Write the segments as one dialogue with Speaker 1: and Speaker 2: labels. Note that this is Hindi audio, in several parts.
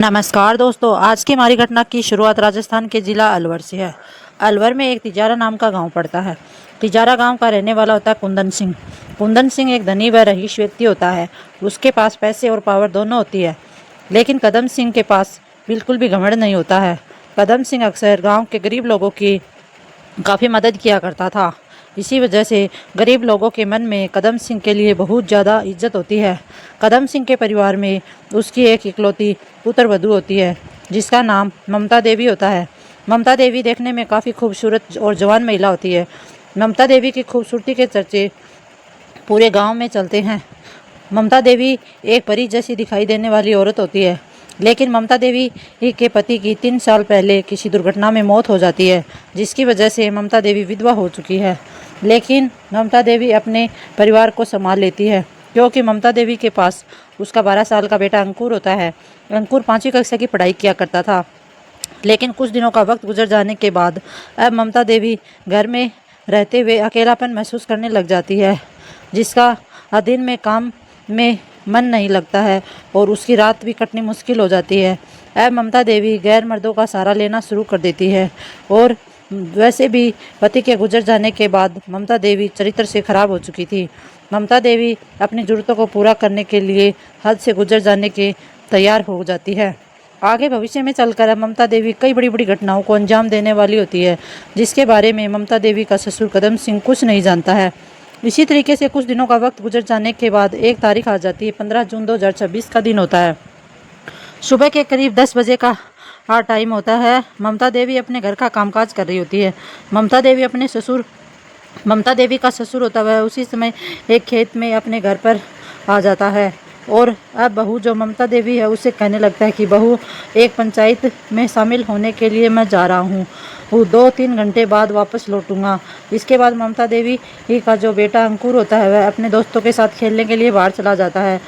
Speaker 1: नमस्कार दोस्तों, आज की हमारी घटना की शुरुआत राजस्थान के जिला अलवर से है। अलवर में एक तिजारा नाम का गांव पड़ता है। तिजारा गांव का रहने वाला होता है कुंदन सिंह। कुंदन सिंह एक धनी व रईस व्यक्ति होता है। उसके पास पैसे और पावर दोनों होती है, लेकिन कदम सिंह के पास बिल्कुल भी घमंड नहीं होता है। कदम सिंह अक्सर गाँव के गरीब लोगों की काफ़ी मदद किया करता था। इसी वजह से गरीब लोगों के मन में कदम सिंह के लिए बहुत ज़्यादा इज्जत होती है। कदम सिंह के परिवार में उसकी एक इकलौती पुत्रवधू होती है, जिसका नाम ममता देवी होता है। ममता देवी देखने में काफ़ी खूबसूरत और जवान महिला होती है। ममता देवी की खूबसूरती के चर्चे पूरे गांव में चलते हैं। ममता देवी एक परी जैसी दिखाई देने वाली औरत होती है, लेकिन ममता देवी के पति की 3 साल पहले किसी दुर्घटना में मौत हो जाती है, जिसकी वजह से ममता देवी विधवा हो चुकी है। लेकिन ममता देवी अपने परिवार को संभाल लेती है, क्योंकि ममता देवी के पास उसका 12 साल का बेटा अंकुर होता है। अंकुर 5वीं कक्षा की पढ़ाई किया करता था, लेकिन कुछ दिनों का वक्त गुजर जाने के बाद अब ममता देवी घर में रहते हुए अकेलापन महसूस करने लग जाती है, जिसका दिन में काम में मन नहीं लगता है और उसकी रात भी कटनी मुश्किल हो जाती है। अब ममता देवी गैर मर्दों का सहारा लेना शुरू कर देती है और वैसे भी पति के गुजर जाने के बाद ममता देवी चरित्र से खराब हो चुकी थी। ममता देवी अपनी ज़रूरतों को पूरा करने के लिए हद से गुजर जाने के तैयार हो जाती है। आगे भविष्य में चलकर ममता देवी कई बड़ी बड़ी घटनाओं को अंजाम देने वाली होती है, जिसके बारे में ममता देवी का ससुर कदम सिंह कुछ नहीं जानता है। इसी तरीके से कुछ दिनों का वक्त गुजर जाने के बाद एक तारीख आ जाती है। 15 जून 2026 का दिन होता है। सुबह के करीब 10 बजे का टाइम होता है। ममता देवी अपने घर का कामकाज कर रही होती है। ममता देवी का ससुर होता है उसी समय एक खेत में अपने घर पर आ जाता है और अब बहू जो ममता देवी है उसे कहने लगता है कि बहू, एक पंचायत में शामिल होने के लिए मैं जा रहा हूँ, वो 2-3 घंटे बाद वापस लौटूंगा। इसके बाद ममता देवी का जो बेटा अंकुर होता है वह अपने दोस्तों के साथ खेलने के लिए बाहर चला जाता है।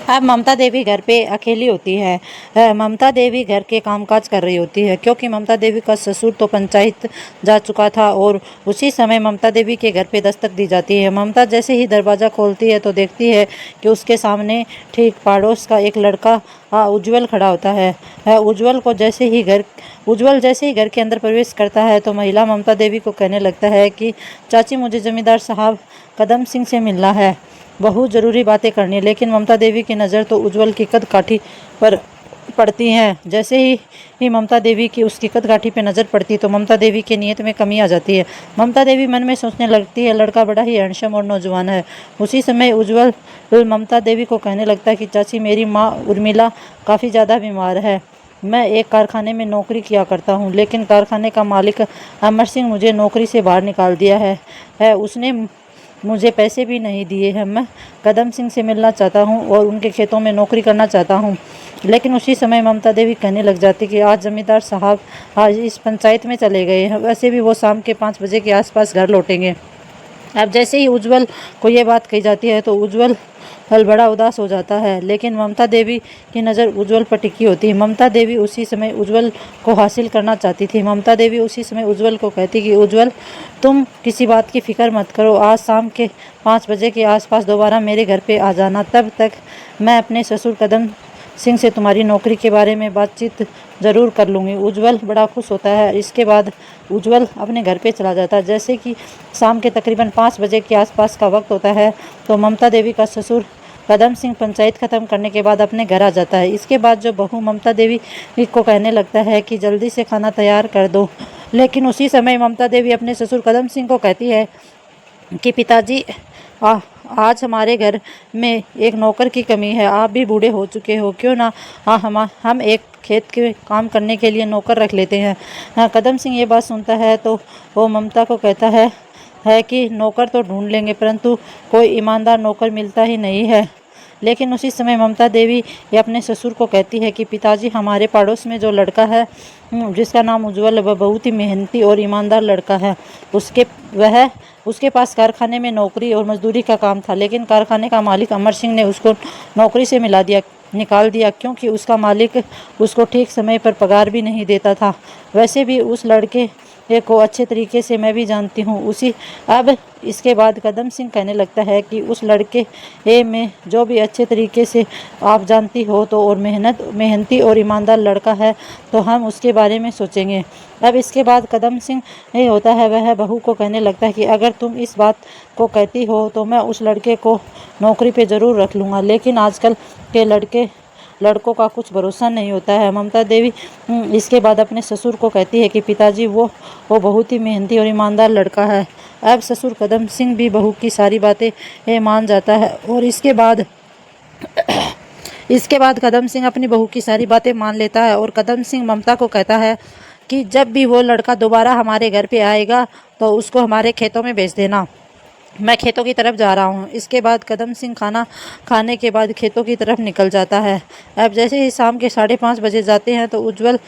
Speaker 1: अब ममता देवी घर पे अकेली होती है। ममता देवी घर के कामकाज कर रही होती है, क्योंकि ममता देवी का ससुर तो पंचायत जा चुका था और उसी समय ममता देवी के घर पे दस्तक दी जाती है। ममता जैसे ही दरवाज़ा खोलती है तो देखती है कि उसके सामने ठीक पड़ोस का एक लड़का उज्जवल खड़ा होता है। उज्जवल जैसे ही घर के अंदर प्रवेश करता है तो महिला ममता देवी को कहने लगता है कि चाची, मुझे जमींदार साहब कदम सिंह से मिलना है, बहुत ज़रूरी बातें करनी है। लेकिन ममता देवी की नज़र तो उज्जवल की कदकाठी पर पड़ती हैं। जैसे ही ममता देवी की उसकी कदकाठी पे नज़र पड़ती तो ममता देवी की नीयत में कमी आ जाती है। ममता देवी मन में सोचने लगती है, लड़का बड़ा ही हैंडसम और नौजवान है। उसी समय उज्जवल ममता देवी को कहने लगता है कि चाची, मेरी माँ उर्मिला काफ़ी ज़्यादा बीमार है। मैं एक कारखाने में नौकरी किया करता हूँ, लेकिन कारखाने का मालिक अमर सिंह मुझे नौकरी से बाहर निकाल दिया है। उसने मुझे पैसे भी नहीं दिए हैं। मैं कदम सिंह से मिलना चाहता हूं और उनके खेतों में नौकरी करना चाहता हूं। लेकिन उसी समय ममता देवी कहने लग जाती कि आज जमींदार साहब आज इस पंचायत में चले गए हैं, वैसे भी वो शाम के 5 बजे के आसपास घर लौटेंगे। अब जैसे ही उज्जवल को ये बात कही जाती है तो उज्जवल बड़ा उदास हो जाता है, लेकिन ममता देवी की नज़र उज्जवल पर टिकी होती है। ममता देवी उसी समय उज्जवल को हासिल करना चाहती थी। ममता देवी उसी समय उज्जवल को कहती कि उज्जवल, तुम किसी बात की फ़िक्र मत करो, आज शाम के 5 बजे के आसपास दोबारा मेरे घर पे आ जाना। तब तक मैं अपने ससुर कदम सिंह से तुम्हारी नौकरी के बारे में बातचीत ज़रूर कर लूँगी। उज्जवल बड़ा खुश होता है। इसके बाद उज्जवल अपने घर पे चला जाता है। जैसे कि शाम के तकरीबन 5 बजे के आसपास का वक्त होता है तो ममता देवी का ससुर कदम सिंह पंचायत ख़त्म करने के बाद अपने घर आ जाता है। इसके बाद जो बहू ममता देवी को कहने लगता है कि जल्दी से खाना तैयार कर दो, लेकिन उसी समय ममता देवी अपने ससुर कदम सिंह को कहती है कि पिताजी, आज हमारे घर में एक नौकर की कमी है। आप भी बूढ़े हो चुके हो, क्यों ना हम एक खेत के काम करने के लिए नौकर रख लेते हैं। कदम सिंह ये बात सुनता है तो वो ममता को कहता है कि नौकर तो ढूंढ लेंगे, परंतु कोई ईमानदार नौकर मिलता ही नहीं है। लेकिन उसी समय ममता देवी ये अपने ससुर को कहती है कि पिताजी, हमारे पड़ोस में जो लड़का है जिसका नाम उज्जवल है, वह बहुत ही मेहनती और ईमानदार लड़का है। उसके पास कारखाने में नौकरी और मजदूरी का काम था, लेकिन कारखाने का मालिक अमर सिंह ने उसको नौकरी से निकाल दिया, क्योंकि उसका मालिक उसको ठीक समय पर पगार भी नहीं देता था। वैसे भी उस लड़के को अच्छे तरीके से मैं भी जानती हूँ। उसी अब इसके बाद कदम सिंह कहने लगता है कि उस लड़के में जो भी अच्छे तरीके से आप जानती हो तो और मेहनती और ईमानदार लड़का है, तो हम उसके बारे में सोचेंगे। अब इसके बाद कदम सिंह होता है वह बहू को कहने लगता है कि अगर तुम इस बात को कहती हो तो मैं उस लड़के को नौकरी पे ज़रूर रख लूँगा, लेकिन आजकल के लड़कों का कुछ भरोसा नहीं होता है। ममता देवी इसके बाद अपने ससुर को कहती है कि पिताजी वो बहुत ही मेहनती और ईमानदार लड़का है। अब ससुर कदम सिंह भी बहू की सारी बातें मान जाता है और इसके बाद कदम सिंह अपनी बहू की सारी बातें मान लेता है और कदम सिंह ममता को कहता है कि जब भी वो लड़का दोबारा हमारे घर पे आएगा तो उसको हमारे खेतों में भेज देना, मैं खेतों की तरफ जा रहा हूँ। इसके बाद कदम सिंह खाना खाने के बाद खेतों की तरफ निकल जाता है। अब जैसे ही शाम के 5:30 बजे जाते हैं तो उज्जवल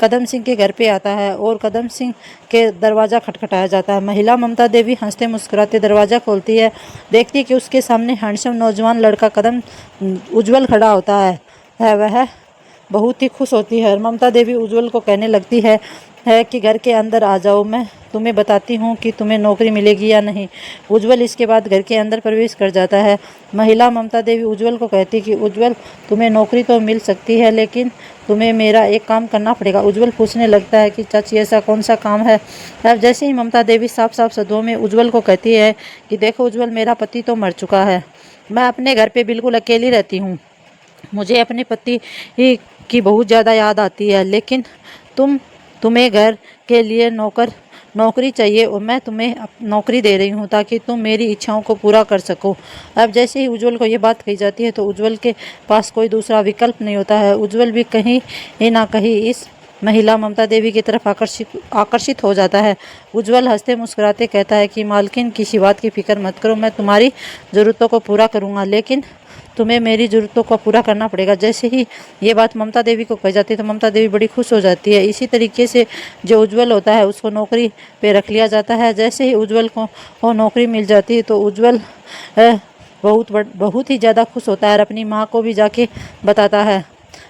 Speaker 1: कदम सिंह के घर पे आता है और कदम सिंह के दरवाज़ा खटखटाया जाता है। महिला ममता देवी हंसते मुस्कुराते दरवाज़ा खोलती है, देखती है कि उसके सामने हैंडसम नौजवान लड़का उज्जवल खड़ा होता है। वह बहुत ही खुश होती है। ममता देवी उज्जवल को कहने लगती है कि घर के अंदर आ जाओ, मैं तुम्हें बताती हूँ कि तुम्हें नौकरी मिलेगी या नहीं। उज्जवल इसके बाद घर के अंदर प्रवेश कर जाता है। महिला ममता देवी उज्जवल को कहती कि उज्जवल तुम्हें नौकरी तो मिल सकती है, लेकिन तुम्हें मेरा एक काम करना पड़ेगा। उज्जवल पूछने लगता है कि चाची ऐसा कौन सा काम है। अब जैसे ही ममता देवी साफ साफ शब्दों में उज्जवल को कहती है कि देखो उज्जवल, मेरा पति तो मर चुका है, मैं अपने घर पर बिल्कुल अकेली रहती हूँ, मुझे अपने पति की बहुत ज़्यादा याद आती है, लेकिन तुम्हें घर के लिए नौकरी चाहिए और मैं तुम्हें नौकरी दे रही हूँ ताकि तुम मेरी इच्छाओं को पूरा कर सको। अब जैसे ही उज्जवल को ये बात कही जाती है तो उज्जवल के पास कोई दूसरा विकल्प नहीं होता है। उज्जवल भी कहीं ना कहीं इस महिला ममता देवी की तरफ आकर्षित हो जाता है। उज्जवल हंसते मुस्कुराते कहता है कि मालकिन, किसी बात की फिक्र मत करो, मैं तुम्हारी ज़रूरतों को पूरा करूँगा, लेकिन तुम्हें मेरी ज़रूरतों को पूरा करना पड़ेगा। जैसे ही ये बात ममता देवी को कही जाती है तो ममता देवी बड़ी खुश हो जाती है। इसी तरीके से जो उज्जवल होता है उसको नौकरी पे रख लिया जाता है। जैसे ही उज्जवल को नौकरी मिल जाती है तो उज्जवल बहुत ही ज़्यादा खुश होता है और अपनी माँ को भी जाके बताता है।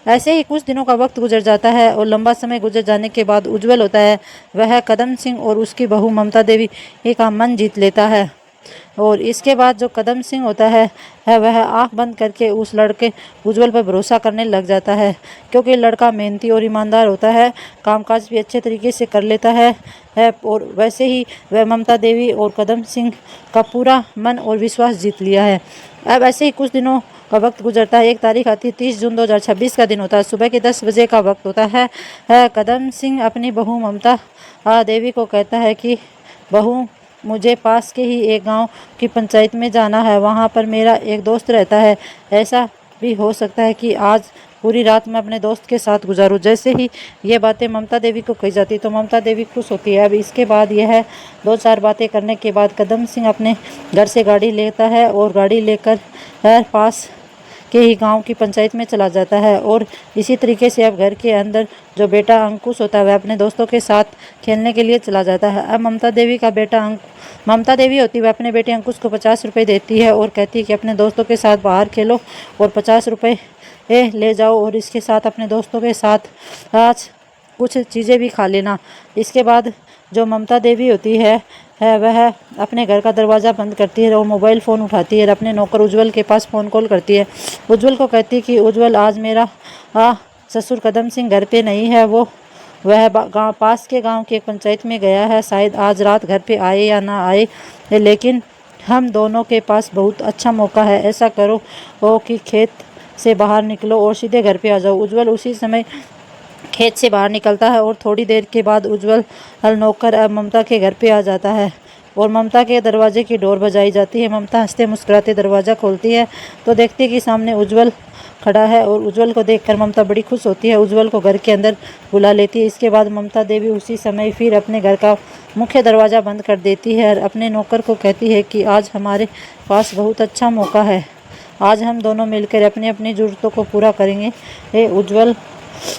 Speaker 1: ऐसे ही कुछ दिनों का वक्त गुजर जाता है और लंबा समय गुजर जाने के बाद उज्जवल होता है वह कदम सिंह और उसकी बहू ममता देवी का मन जीत लेता है। और इसके बाद जो कदम सिंह होता है वह आंख बंद करके उस लड़के उज्जवल पर भरोसा करने लग जाता है, क्योंकि लड़का मेहनती और ईमानदार होता है, कामकाज भी अच्छे तरीके से कर लेता है। और वैसे ही वह ममता देवी और कदम सिंह का पूरा मन और विश्वास जीत लिया है। अब ऐसे ही कुछ दिनों का वक्त गुजरता है। एक तारीख आती है, 30 जून 2026 का दिन होता है, सुबह के 10 बजे का वक्त होता है। कदम सिंह अपनी बहू ममता देवी को कहता है कि बहू, मुझे पास के ही एक गांव की पंचायत में जाना है, वहां पर मेरा एक दोस्त रहता है, ऐसा भी हो सकता है कि आज पूरी रात मैं अपने दोस्त के साथ गुजारूं। जैसे ही ये बातें ममता देवी को कही जाती तो ममता देवी खुश होती है। अब इसके बाद यह 2-4 बातें करने के बाद कदम सिंह अपने घर से गाड़ी लेता है और गाड़ी लेकर पास के ही गांव की पंचायत में चला जाता है। और इसी तरीके से अब घर के अंदर जो बेटा अंकुश होता है वह अपने दोस्तों के साथ खेलने के लिए चला जाता है। अब ममता देवी होती है वह अपने बेटे अंकुश को 50 रुपये देती है और कहती है कि अपने दोस्तों के साथ बाहर खेलो और 50 रुपये ले जाओ और इसके साथ अपने दोस्तों के साथ आज कुछ चीज़ें भी खा लेना। इसके बाद जो ममता देवी होती है वह अपने घर का दरवाज़ा बंद करती है और मोबाइल फ़ोन उठाती है और अपने नौकर उज्जवल के पास फ़ोन कॉल करती है। उज्जवल को कहती है कि उज्जवल, आज मेरा ससुर कदम सिंह घर पे नहीं है, वह पास के गांव की एक पंचायत में गया है, शायद आज रात घर पे आए या ना आए, लेकिन हम दोनों के पास बहुत अच्छा मौका है। ऐसा करो कि खेत से बाहर निकलो और सीधे घर पे आ जाओ। उज्जवल उसी समय खेत से बाहर निकलता है और थोड़ी देर के बाद उज्जवल नौकर ममता के घर पे आ जाता है और ममता के दरवाजे की डोर बजाई जाती है। ममता हंसते मुस्कुराते दरवाज़ा खोलती है तो देखती है कि सामने उज्जवल खड़ा है और उज्जवल को देखकर ममता बड़ी खुश होती है, उज्जवल को घर के अंदर बुला लेती है। इसके बाद ममता देवी उसी समय फिर अपने घर का मुख्य दरवाज़ा बंद कर देती है और अपने नौकर को कहती है कि आज हमारे पास बहुत अच्छा मौका है, आज हम दोनों मिलकर अपनी अपनी ज़रूरतों को पूरा करेंगे।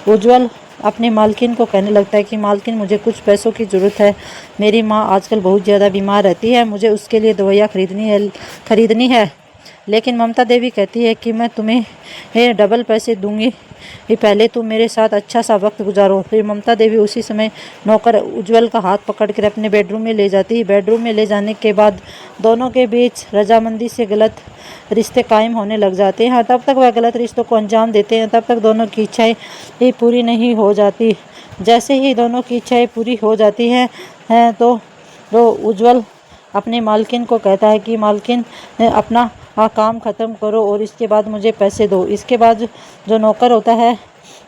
Speaker 1: उज्जवल अपनी मालकिन को कहने लगता है कि मालकिन, मुझे कुछ पैसों की ज़रूरत है, मेरी माँ आजकल बहुत ज़्यादा बीमार रहती है, मुझे उसके लिए दवाइयाँ खरीदनी है। लेकिन ममता देवी कहती है कि मैं तुम्हें डबल पैसे दूंगी, ये पहले तुम मेरे साथ अच्छा सा वक्त गुजारो। फिर ममता देवी उसी समय नौकर उज्जवल का हाथ पकड़कर अपने बेडरूम में ले जाती है। बेडरूम में ले जाने के बाद दोनों के बीच रजामंदी से गलत रिश्ते कायम होने लग जाते हैं। तब तक वह गलत रिश्तों को अंजाम देते हैं, तब तक दोनों की इच्छाएं ही पूरी नहीं हो जाती। जैसे ही दोनों की इच्छाएं पूरी हो जाती हैं तो उज्जवल अपनी मालकिन को कहता है कि मालकिन अपना काम ख़त्म करो और इसके बाद मुझे पैसे दो। इसके बाद जो नौकर होता है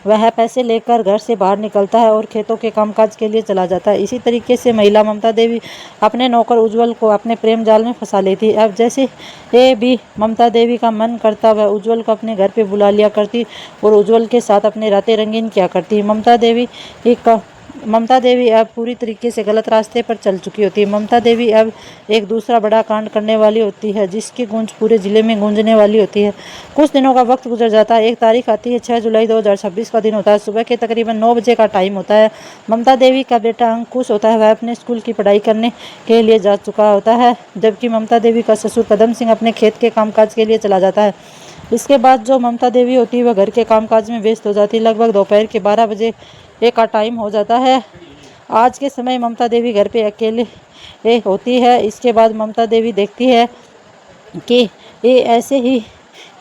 Speaker 1: वह पैसे लेकर घर से बाहर निकलता है और खेतों के कामकाज के लिए चला जाता है। इसी तरीके से महिला ममता देवी अपने नौकर उज्जवल को अपने प्रेम जाल में फंसा लेती। अब जैसे ये भी ममता देवी का मन करता वह उज्जवल को अपने घर पे बुला लिया करती और उज्जवल के साथ अपने रातें रंगीन किया करती। ममता देवी अब पूरी तरीके से गलत रास्ते पर चल चुकी होती है। ममता देवी अब एक दूसरा बड़ा कांड करने वाली होती है जिसकी गूंज पूरे ज़िले में गूंजने वाली होती है। कुछ दिनों का वक्त गुजर जाता है। एक तारीख आती है, 6 जुलाई 2026 का दिन होता है। सुबह के तकरीबन 9 बजे का टाइम होता है। ममता देवी का बेटा अंकुश होता है, वह अपने स्कूल की पढ़ाई करने के लिए जा चुका होता है, जबकि ममता देवी का ससुर कदम सिंह अपने खेत के कामकाज के लिए चला जाता है। इसके बाद जो ममता देवी होती है वह घर के कामकाज में व्यस्त हो जाती है। लगभग दोपहर के 12 बजे का टाइम हो जाता है। आज के समय ममता देवी घर पे अकेले होती है। इसके बाद ममता देवी देखती है कि ये ऐसे ही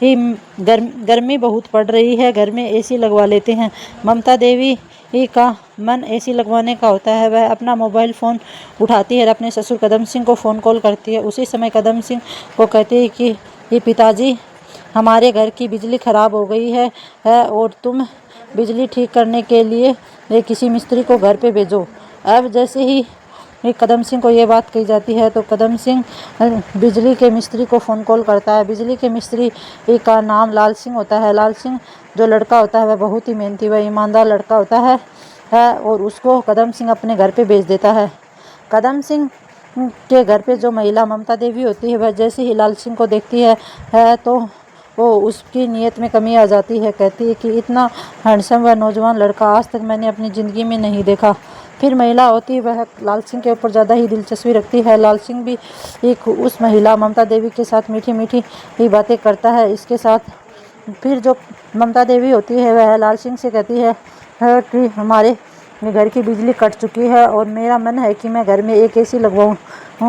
Speaker 1: गर्मी बहुत पड़ रही है, घर में एसी लगवा लेते हैं। ममता देवी का मन एसी लगवाने का होता है। वह अपना मोबाइल फ़ोन उठाती है और अपने ससुर कदम सिंह को फ़ोन कॉल करती है। उसी समय कदम सिंह को कहती है कि ये पिताजी, हमारे घर की बिजली ख़राब हो गई है और तुम बिजली ठीक करने के लिए किसी मिस्त्री को घर पे भेजो। अब जैसे ही कदम सिंह को ये बात कही जाती है तो कदम सिंह बिजली के मिस्त्री को फ़ोन कॉल करता है। बिजली के मिस्त्री का नाम लाल सिंह होता है। लाल सिंह जो लड़का होता है वह बहुत ही मेहनती व ईमानदार लड़का होता है और उसको कदम सिंह अपने घर पे भेज देता है। कदम सिंह के घर पे जो महिला ममता देवी होती है वह जैसे ही लाल सिंह को देखती है तो वो उसकी नीयत में कमी आ जाती है। कहती है कि इतना हैंडसम व नौजवान लड़का आज तक मैंने अपनी ज़िंदगी में नहीं देखा। फिर महिला होती है वह लाल सिंह के ऊपर ज़्यादा ही दिलचस्पी रखती है। लाल सिंह भी एक उस महिला ममता देवी के साथ मीठी मीठी ही बातें करता है। इसके साथ फिर जो ममता देवी होती है वह लाल सिंह से कहती है कि हमारे घर की बिजली कट चुकी है और मेरा मन है कि मैं घर में एक एसी लगवाऊँ।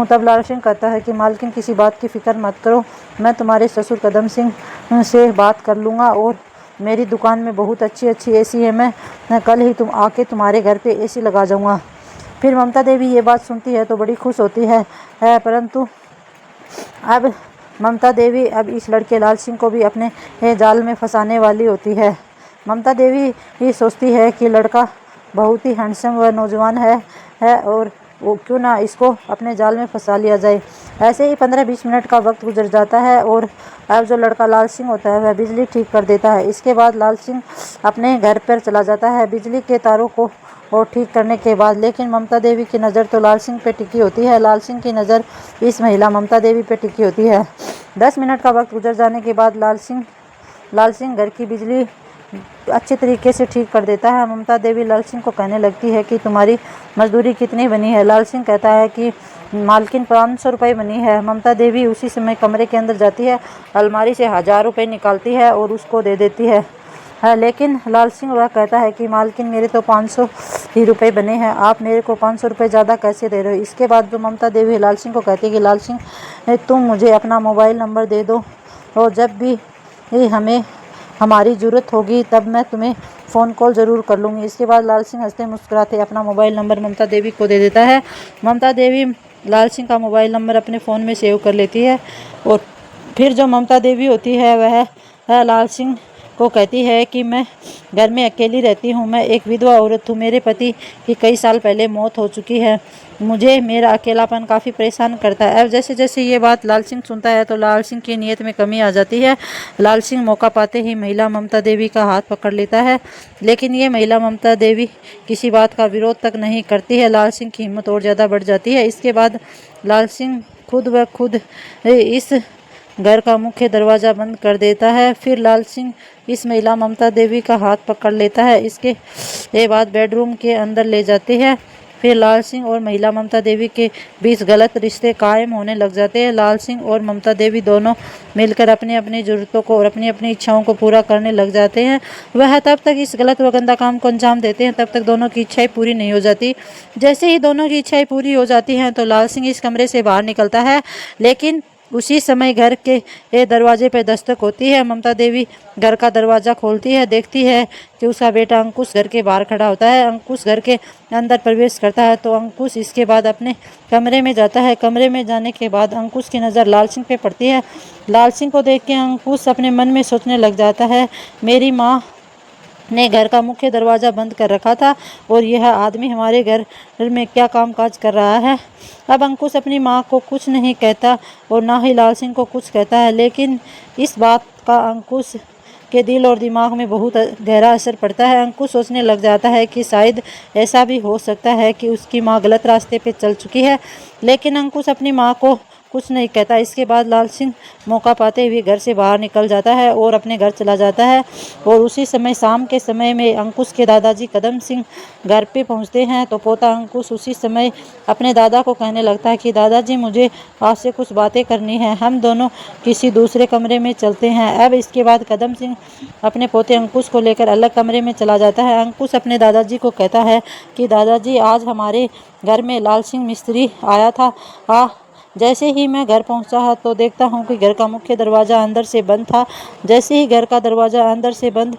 Speaker 1: तब लाल सिंह कहता है कि मालकिन किसी बात की फ़िक्र मत करो, मैं तुम्हारे ससुर कदम सिंह से बात कर लूँगा और मेरी दुकान में बहुत अच्छी एसी है, मैं कल ही तुम आके तुम्हारे घर पे एसी लगा जाऊँगा। फिर ममता देवी ये बात सुनती है तो बड़ी खुश होती है परंतु अब ममता देवी अब इस लड़के लाल सिंह को भी अपने जाल में फंसाने वाली होती है। ममता देवी ये सोचती है कि लड़का बहुत ही हैंडसम व नौजवान है और वो क्यों ना इसको अपने जाल में फंसा लिया जाए। ऐसे ही 15-20 मिनट का वक्त गुजर जाता है और अब जो लड़का लाल सिंह होता है वह बिजली ठीक कर देता है। इसके बाद लाल सिंह अपने घर पर चला जाता है बिजली के तारों को और ठीक करने के बाद। लेकिन ममता देवी की नज़र तो लाल सिंह पे टिकी होती है। लाल सिंह की नज़र इस महिला ममता देवी पे टिकी होती है। 10 मिनट का वक्त गुजर जाने के बाद लाल सिंह घर की बिजली अच्छे तरीके से ठीक कर देता है। ममता देवी लाल सिंह को कहने लगती है कि तुम्हारी मजदूरी कितनी बनी है। लाल सिंह कहता है कि मालकिन 500 रुपये बनी है। ममता देवी उसी समय कमरे के अंदर जाती है, अलमारी से 1000 रुपये निकालती है और उसको दे देती है। लेकिन लाल सिंह वह कहता है कि मालकिन मेरे तो 500 ही रुपये बने हैं, आप मेरे को 500 रुपये ज़्यादा कैसे दे रहे हो। इसके बाद जो ममता देवी लाल सिंह को कहती है कि लाल सिंह तुम मुझे अपना मोबाइल नंबर दे दो और जब भी हमारी ज़रूरत होगी तब मैं तुम्हें फ़ोन कॉल ज़रूर कर लूँगी। इसके बाद लाल सिंह हंसते मुस्कुराते अपना मोबाइल नंबर ममता देवी को दे देता है। ममता देवी लाल सिंह का मोबाइल नंबर अपने फ़ोन में सेव कर लेती है और फिर जो ममता देवी होती है वह लाल सिंह को कहती है कि मैं घर में अकेली रहती हूँ, मैं एक विधवा औरत हूँ, मेरे पति की कई साल पहले मौत हो चुकी है, मुझे मेरा अकेलापन काफ़ी परेशान करता है। अब जैसे जैसे ये बात लाल सिंह सुनता है तो लाल सिंह की नीयत में कमी आ जाती है। लाल सिंह मौका पाते ही महिला ममता देवी का हाथ पकड़ लेता है, लेकिन ये महिला ममता देवी किसी बात का विरोध तक नहीं करती है। लाल सिंह की हिम्मत और ज़्यादा बढ़ जाती है। इसके बाद लाल सिंह खुद ब खुद इस घर का मुख्य दरवाज़ा बंद कर देता है। फिर लाल सिंह इस महिला ममता देवी का हाथ पकड़ लेता है। इसके बाद बेडरूम के अंदर ले जाते हैं फिर लाल सिंह और महिला ममता देवी के बीच गलत रिश्ते कायम होने लग जाते हैं। लाल सिंह और ममता देवी दोनों मिलकर अपनी अपनी ज़रूरतों को और अपनी अपनी इच्छाओं को पूरा करने लग जाते हैं। वह तब तक इस गलत व गंदा काम को अंजाम देते हैं, तब तक दोनों की इच्छाएं पूरी नहीं हो जाती। जैसे ही दोनों की इच्छाएं पूरी हो जाती हैं तो लाल सिंह इस कमरे से बाहर निकलता है, लेकिन उसी समय घर के दरवाजे पर दस्तक होती है। ममता देवी घर का दरवाज़ा खोलती है, देखती है कि उसका बेटा अंकुश घर के बाहर खड़ा होता है। अंकुश घर के अंदर प्रवेश करता है तो अंकुश इसके बाद अपने कमरे में जाता है। कमरे में जाने के बाद अंकुश की नज़र लाल सिंह पे पड़ती है। लाल सिंह को देख के अंकुश अपने मन में सोचने लग जाता है, मेरी माँ ने घर का मुख्य दरवाज़ा बंद कर रखा था और यह आदमी हमारे घर में क्या कामकाज कर रहा है। अब अंकुश अपनी माँ को कुछ नहीं कहता और ना ही लाल सिंह को कुछ कहता है, लेकिन इस बात का अंकुश के दिल और दिमाग में बहुत गहरा असर पड़ता है। अंकुश सोचने लग जाता है कि शायद ऐसा भी हो सकता है कि उसकी माँ गलत रास्ते पे चल चुकी है, लेकिन अंकुश अपनी माँ को कुछ नहीं कहता। इसके बाद लाल सिंह मौका पाते हुए घर से बाहर निकल जाता है और अपने घर चला जाता है। और उसी समय शाम के समय में अंकुश के दादाजी कदम सिंह घर पे पहुंचते हैं तो पोता अंकुश उसी समय अपने दादा को कहने लगता है कि दादाजी, मुझे आपसे कुछ बातें करनी है, हम दोनों किसी दूसरे कमरे में चलते हैं। अब इसके बाद कदम सिंह अपने पोते अंकुश को लेकर अलग कमरे में चला जाता है। अंकुश अपने दादाजी को कहता है कि दादाजी, आज हमारे घर में लाल सिंह मिस्त्री आया था। जैसे ही मैं घर पहुंचा तो देखता हूं कि घर का मुख्य दरवाज़ा अंदर से बंद था। जैसे ही घर का दरवाज़ा अंदर से बंद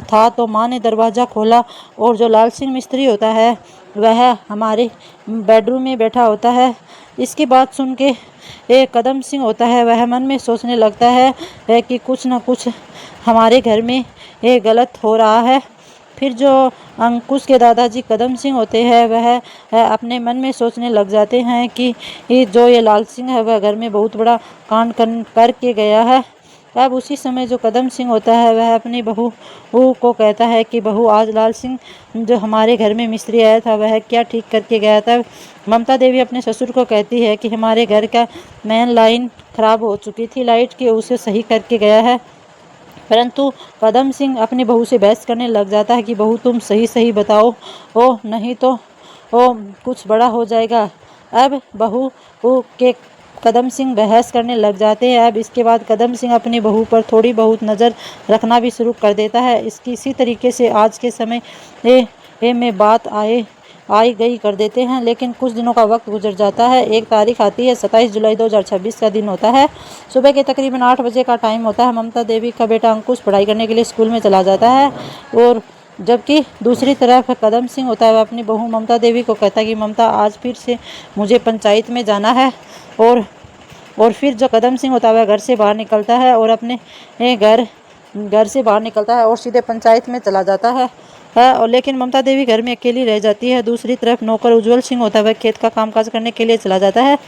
Speaker 1: था तो माँ ने दरवाज़ा खोला और जो लाल सिंह मिस्त्री होता है वह हमारे बेडरूम में बैठा होता है। इसकी बात सुन के एक कदम सिंह होता है, वह मन में सोचने लगता है कि कुछ न कुछ हमारे घर में ये गलत हो रहा है। फिर जो अंकुश के दादाजी कदम सिंह होते हैं वह अपने मन में सोचने लग जाते हैं कि ये लाल सिंह है वह घर में बहुत बड़ा कांड करके गया है। अब उसी समय जो कदम सिंह होता है वह अपनी बहू को कहता है कि बहू, आज लाल सिंह जो हमारे घर में मिस्त्री आया था वह क्या ठीक करके गया था। ममता देवी अपने ससुर को कहती है कि हमारे घर का मेन लाइन खराब हो चुकी थी लाइट की, उसे सही करके गया है। परंतु कदम सिंह अपनी बहू से बहस करने लग जाता है कि बहू, तुम सही सही बताओ, नहीं तो कुछ बड़ा हो जाएगा। अब बहू के कदम सिंह बहस करने लग जाते हैं। अब इसके बाद कदम सिंह अपनी बहू पर थोड़ी बहुत नज़र रखना भी शुरू कर देता है। इसी तरीके से आज के समय में बात आई गई कर देते हैं। लेकिन कुछ दिनों का वक्त गुजर जाता है। एक तारीख आती है, 27 जुलाई 2026 का दिन होता है। सुबह के तकरीबन 8 बजे का टाइम होता है। ममता देवी का बेटा अंकुश पढ़ाई करने के लिए स्कूल में चला जाता है और जबकि दूसरी तरफ कदम सिंह होता है वह अपनी बहू ममता देवी को कहता है कि ममता, आज फिर से मुझे पंचायत में जाना है। और फिर जो कदम सिंह होता है वह घर से बाहर निकलता है और अपने घर से बाहर निकलता है और सीधे पंचायत में चला जाता है। और लेकिन ममता देवी घर में अकेली रह जाती है। दूसरी तरफ नौकर उज्जवल सिंह होता है वह खेत का कामकाज करने के लिए चला जाता है।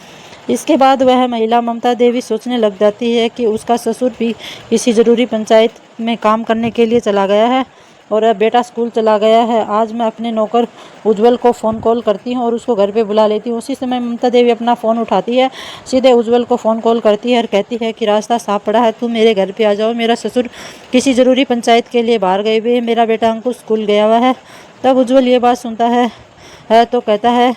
Speaker 1: इसके बाद वह महिला ममता देवी सोचने लग जाती है कि उसका ससुर भी किसी ज़रूरी पंचायत में काम करने के लिए चला गया है और अब बेटा स्कूल चला गया है। आज मैं अपने नौकर उज्जवल को फ़ोन कॉल करती हूँ और उसको घर पे बुला लेती हूँ। उसी समय ममता देवी अपना फ़ोन उठाती है, सीधे उज्जवल को फ़ोन कॉल करती है और कहती है कि रास्ता साफ पड़ा है, तुम मेरे घर पे आ जाओ, मेरा ससुर किसी ज़रूरी पंचायत के लिए बाहर गए हुए हैं, मेरा बेटा अंकुश स्कूल गया हुआ है। तब उज्जवल ये बात सुनता है तो कहता है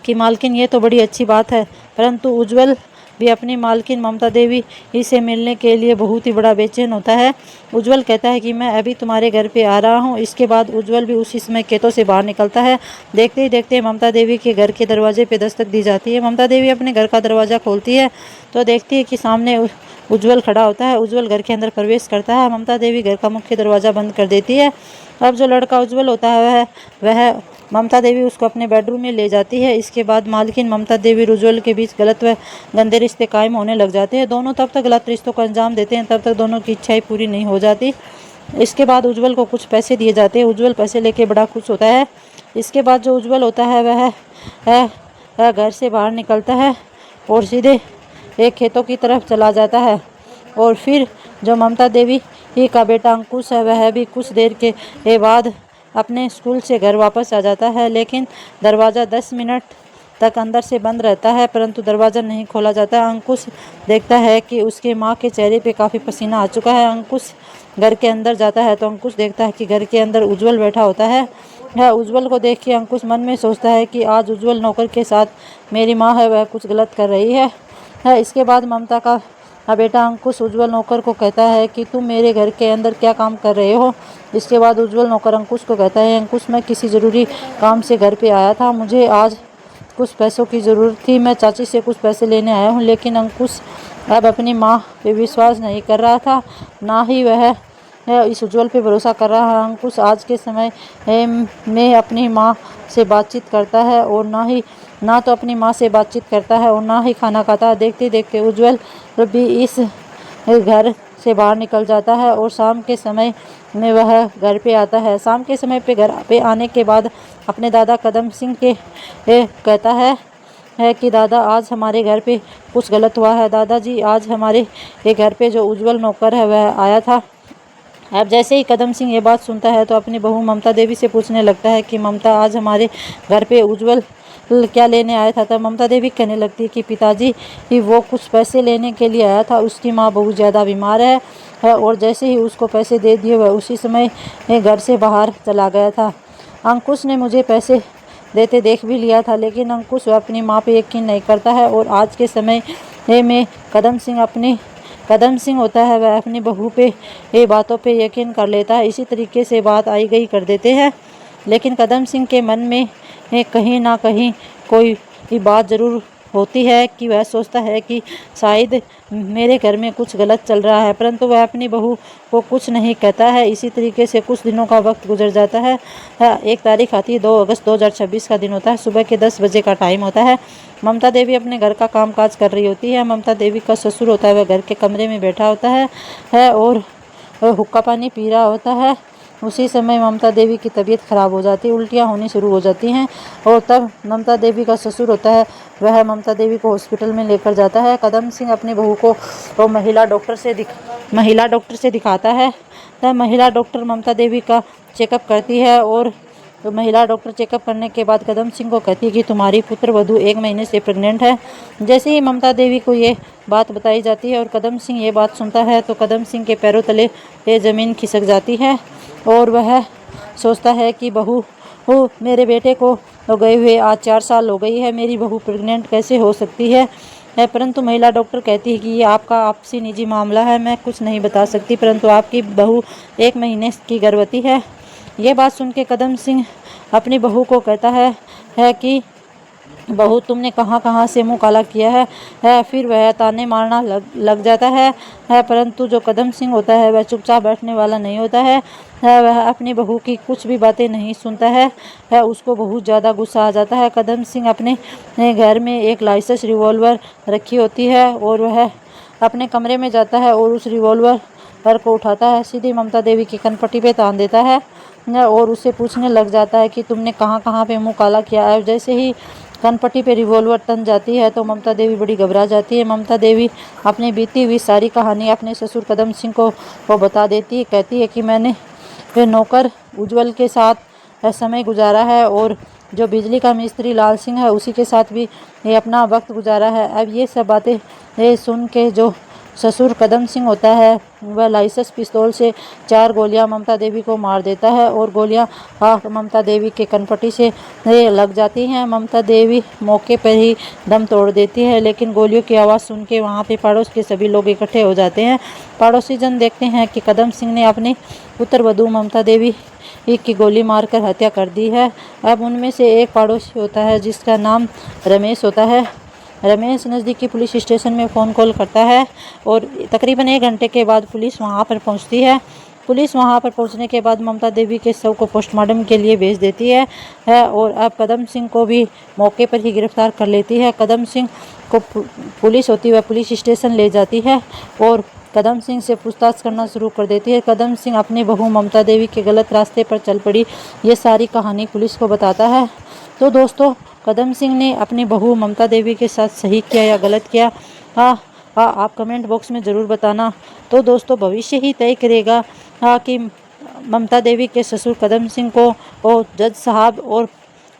Speaker 1: कि मालकिन, ये तो बड़ी अच्छी बात है। परंतु उज्जवल भी अपनी मालकिन ममता देवी से मिलने के लिए बहुत ही बड़ा बेचैन होता है। उज्जवल कहता है कि मैं अभी तुम्हारे घर पे आ रहा हूँ। इसके बाद उज्जवल भी उसी समय खेतों से बाहर निकलता है। देखते ही देखते ममता देवी के घर के दरवाजे पे दस्तक दी जाती है। ममता देवी अपने घर का दरवाज़ा खोलती है तो देखती है कि सामने उज्जवल खड़ा होता है। उज्जवल घर के अंदर प्रवेश करता है। ममता देवी घर का मुख्य दरवाज़ा बंद कर देती है। अब जो लड़का उज्जवल होता है वह ममता देवी उसको अपने बेडरूम में ले जाती है। इसके बाद मालकिन ममता देवी और उज्जवल के बीच गलत व गंदे रिश्ते कायम होने लग जाते हैं। दोनों तब तक गलत रिश्तों को अंजाम देते हैं तब तक दोनों की इच्छाएं पूरी नहीं हो जाती। इसके बाद उज्जवल को कुछ पैसे दिए जाते हैं। उज्जवल पैसे लेके बड़ा खुश होता है। इसके बाद जो उज्जवल होता है वह घर से बाहर निकलता है और सीधे एक खेतों की तरफ चला जाता है। और फिर जो ममता देवी का बेटा अंकुश है वह भी कुछ देर के बाद अपने स्कूल से घर वापस आ जाता है। लेकिन दरवाज़ा 10 मिनट तक अंदर से बंद रहता है परंतु दरवाज़ा नहीं खोला जाता। अंकुश देखता है कि उसके माँ के चेहरे पे काफ़ी पसीना आ चुका है। अंकुश घर के अंदर जाता है तो अंकुश देखता है कि घर के अंदर उज्जवल बैठा होता है। उज्जवल को देख के अंकुश मन में सोचता है कि आज उज्जवल नौकर के साथ मेरी माँ है वह कुछ गलत कर रही है। इसके बाद ममता का बेटा अंकुश उज्जवल नौकर को कहता है कि तुम मेरे घर के अंदर क्या काम कर रहे हो। इसके बाद उज्जवल नौकर अंकुश को कहता है, अंकुश मैं किसी ज़रूरी काम से घर पे आया था, मुझे आज कुछ पैसों की ज़रूरत थी, मैं चाची से कुछ पैसे लेने आया हूँ। लेकिन अंकुश अब अपनी माँ पे विश्वास नहीं कर रहा था, ना ही वह इस उज्जवल पे भरोसा कर रहा है। अंकुश आज के समय में अपनी माँ से बातचीत करता है और ना तो अपनी माँ से बातचीत करता है और ना ही खाना खाता है। देखते देखते उज्जवल भी इस घर से बाहर निकल जाता है और शाम के समय में वह घर पे आता है। शाम के समय पे घर पे आने के बाद अपने दादा कदम सिंह के कहता है कि दादा आज हमारे घर पे कुछ गलत हुआ है। दादाजी आज हमारे घर पे जो उज्जवल नौकर है वह आया था। अब जैसे ही कदम सिंह ये बात सुनता है तो अपनी बहू ममता देवी से पूछने लगता है कि ममता आज हमारे घर पे उज्जवल क्या लेने आया था। तब ममता देवी कहने लगती है कि पिताजी वो कुछ पैसे लेने के लिए आया था, उसकी माँ बहुत ज़्यादा बीमार है और जैसे ही उसको पैसे दे दिए वह उसी समय घर से बाहर चला गया था। अंकुश ने मुझे पैसे देते देख भी लिया था, लेकिन अंकुश वह अपनी माँ पे यकीन नहीं करता है और आज के समय में कदम सिंह होता है वह अपनी बहू पे ये बातों पे यकीन कर लेता है। इसी तरीके से बात आई गई कर देते हैं, लेकिन कदम सिंह के मन में कहीं ना कहीं कोई बात ज़रूर होती है कि वह सोचता है कि शायद मेरे घर में कुछ गलत चल रहा है, परंतु वह अपनी बहू को कुछ नहीं कहता है। इसी तरीके से कुछ दिनों का वक्त गुजर जाता है। एक तारीख आती है, 2 अगस्त 2026 का दिन होता है, सुबह के 10 बजे का टाइम होता है। ममता देवी अपने घर का कामकाज कर रही होती है। ममता देवी का ससुर होता है वह घर के कमरे में बैठा होता है और हुक्का पानी पी रहा होता है। उसी समय ममता देवी की तबीयत खराब हो जाती है, उल्टियाँ होनी शुरू हो जाती हैं और तब ममता देवी का ससुर होता है वह ममता देवी को हॉस्पिटल में लेकर जाता है। कदम सिंह अपनी बहू को महिला डॉक्टर से दिखाता है। तब महिला डॉक्टर ममता देवी का चेकअप करती है और महिला डॉक्टर चेकअप करने के बाद कदम सिंह को कहती है कि तुम्हारी पुत्रवधू 1 महीने से प्रेग्नेंट है। जैसे ही ममता देवी को ये बात बताई जाती है और कदम सिंह ये बात सुनता है तो कदम सिंह के पैरों तले ज़मीन खिसक जाती है और वह सोचता है कि बहू मेरे बेटे को गए हुए आज 4 साल हो गई है, मेरी बहू प्रेग्नेंट कैसे हो सकती है। परंतु महिला डॉक्टर कहती है कि ये आपका आपसी निजी मामला है, मैं कुछ नहीं बता सकती, परंतु आपकी बहू 1 महीने की गर्भवती है। ये बात सुन के कदम सिंह अपनी बहू को कहता है कि बहू तुमने कहाँ कहाँ से मुंह काला किया है। फिर वह ताने मारना लग जाता है, परंतु जो कदम सिंह होता है वह चुपचाप बैठने वाला नहीं होता है। वह अपनी बहू की कुछ भी बातें नहीं सुनता है। उसको बहुत ज़्यादा गुस्सा आ जाता है। कदम सिंह अपने घर में एक लाइसेंस रिवॉल्वर रखी होती है और वह अपने कमरे में जाता है और उस रिवॉल्वर को उठाता है, सीधी ममता देवी की कनपट्टी पे तान देता है और उससे पूछने लग जाता है कि तुमने कहाँ कहाँ पे मुँह काला किया है। जैसे ही कनपट्टी पे रिवॉल्वर तन जाती है तो ममता देवी बड़ी घबरा जाती है। ममता देवी अपनी बीती हुई सारी कहानी अपने ससुर कदम सिंह को बता देती है। कहती है कि मैंने वे नौकर उज्जवल के साथ समय गुजारा है और जो बिजली का मिस्त्री लाल सिंह है उसी के साथ भी ये अपना वक्त गुजारा है। अब ये सब बातें सुन के जो ससुर कदम सिंह होता है वह लाइसेंस पिस्तौल से 4 गोलियां ममता देवी को मार देता है और गोलियां ममता देवी के कनपट्टी से लग जाती हैं। ममता देवी मौके पर ही दम तोड़ देती है, लेकिन गोलियों की आवाज़ सुन के वहाँ पे पड़ोस के सभी लोग इकट्ठे हो जाते हैं। पड़ोसी जन देखते हैं कि कदम सिंह ने अपनी पुत्रवधू ममता देवी की गोली मारकर हत्या कर दी है। अब उनमें से एक पड़ोसी होता है जिसका नाम रमेश होता है। रमेश नज़दीकी पुलिस स्टेशन में फ़ोन कॉल करता है और तकरीबन 1 घंटे के बाद पुलिस वहां पर पहुंचती है। पुलिस वहां पर पहुंचने के बाद ममता देवी के शव को पोस्टमार्टम के लिए भेज देती है और अब कदम सिंह को भी मौके पर ही गिरफ्तार कर लेती है। कदम सिंह को पुलिस होती हुई पुलिस स्टेशन ले जाती है और कदम सिंह से पूछताछ करना शुरू कर देती है। कदम सिंह अपनी बहू ममता देवी के गलत रास्ते पर चल पड़ी ये सारी कहानी पुलिस को बताता है। तो दोस्तों, कदम सिंह ने अपनी बहू ममता देवी के साथ सही किया या गलत किया, आप कमेंट बॉक्स में ज़रूर बताना। तो दोस्तों, भविष्य ही तय करेगा कि ममता देवी के ससुर कदम सिंह को और जज साहब और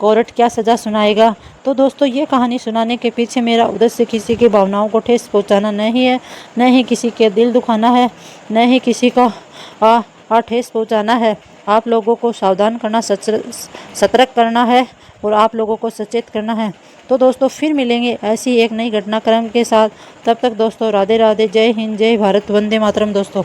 Speaker 1: कोर्ट क्या सज़ा सुनाएगा। तो दोस्तों, ये कहानी सुनाने के पीछे मेरा उद्देश्य किसी की भावनाओं को ठेस पहुंचाना नहीं है, न ही किसी के दिल दुखाना है, न ही किसी को और ठेस पहुंचाना है। आप लोगों को सावधान करना, सतर्क करना है और आप लोगों को सचेत करना है। तो दोस्तों फिर मिलेंगे ऐसी एक नई घटनाक्रम के साथ। तब तक दोस्तों राधे राधे, जय हिंद, जय भारत, वंदे मातरम दोस्तों।